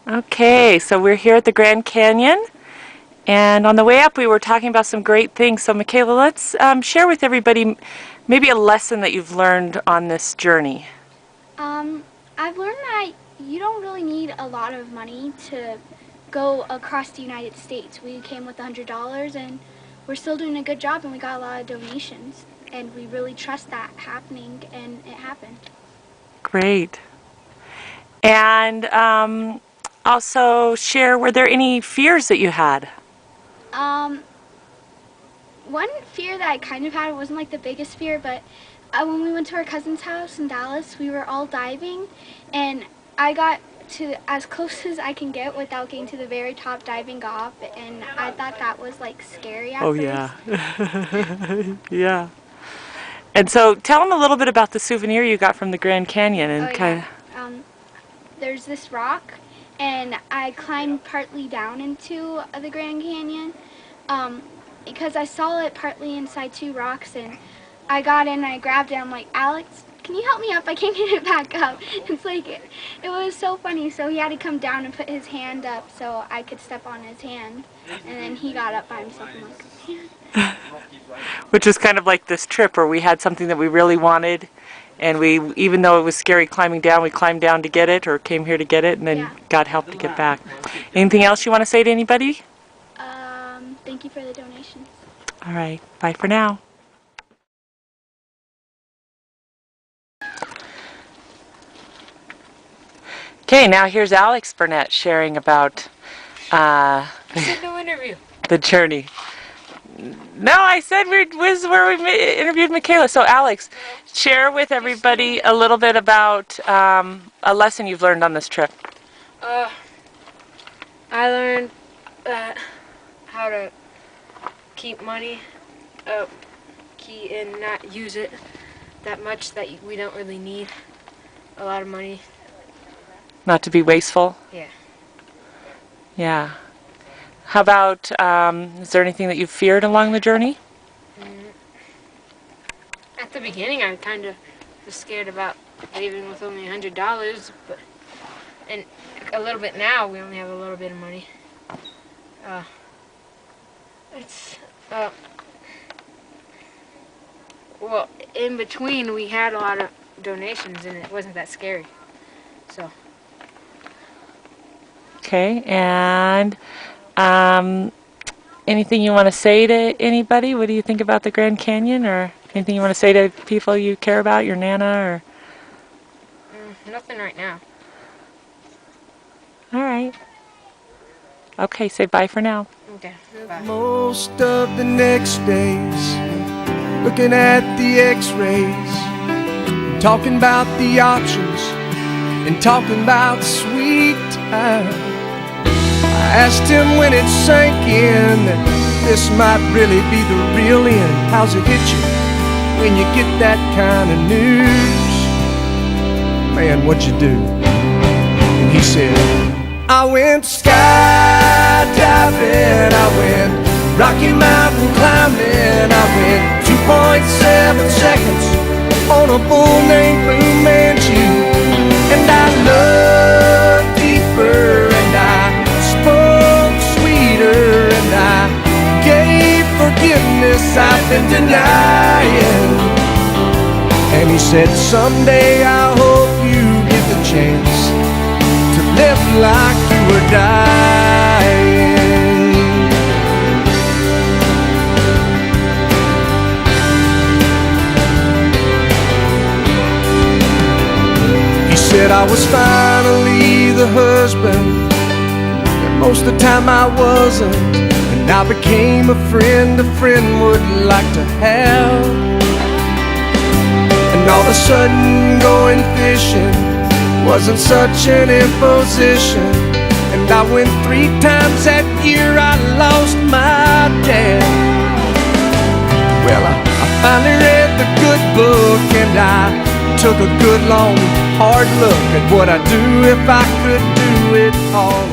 Okay, so we're here at the Grand Canyon, and on the way up we were talking about some great things. So Michaela, let's share with everybody maybe a lesson that you've learned on this journey. I've learned that you don't really need a lot of money to go across the United States. We came with $100 and we're still doing a good job, and we got a lot of donations, and we really trust that happening, and it happened. Great. And also share, were there any fears that you had? One fear that I kind of had, wasn't like the biggest fear, but when we went to our cousin's house in Dallas, we were all diving, and I got to as close as I can get without getting to the very top, diving off, and I thought that was like scary at first. Yeah. Yeah. And so tell them a little bit about the souvenir you got from the Grand Canyon. And there's this rock, and I climbed partly down into the Grand Canyon because I saw it partly inside two rocks, and I got in and I grabbed it. I'm like, Alex, can you help me up? I can't get it back up. It's like, it was so funny. So he had to come down and put his hand up so I could step on his hand, and then he got up by himself. And like, which is kind of like this trip where we had something that we really wanted, and we, even though it was scary climbing down, we climbed down to get it, or came here to get it, and then got help to get back. Anything else you want to say to anybody? Thank you for the donations. All right, bye for now. Okay, now here's Alex Burnett sharing about no interview. The journey. No, I said this is where we interviewed Michaela. So Alex, share with everybody a little bit about a lesson you've learned on this trip. I learned how to keep money, and not use it that much, that we don't really need a lot of money. Not to be wasteful? Yeah. Yeah. How about, is there anything that you feared along the journey? At the beginning, I kind of was scared about leaving with only $100, and a little bit now, we only have a little bit of money. Well, in between, we had a lot of donations, and it wasn't that scary. So. Okay, and anything you want to say to anybody? What do you think about the Grand Canyon, or anything you want to say to people you care about, your Nana, or? Nothing right now. All right. Okay, say bye for now. Okay, bye. Most of the next days, looking at the x-rays, talking about the options, and talking about sweet time. I asked him when it sank in that this might really be the real end. How's it hit you when you get that kind of news? Man, what'd you do? And he said, I went skydiving, I went Rocky Mountain climbing, I went 2.7 seconds on a bull named Blue Manchu, and I loved deeper, and I spoke sweeter, and I gave forgiveness I've been denying. And he said, someday I hope you get the chance to live like you were dying. He said I was finally the husband that most of the time I wasn't, and I became a friend would like to have. And all of a sudden going fishing wasn't such an imposition, and I went 3 times that year. I lost my dad. Well, I finally read the good book, and I took a good long hard look at what I'd do if I could do it all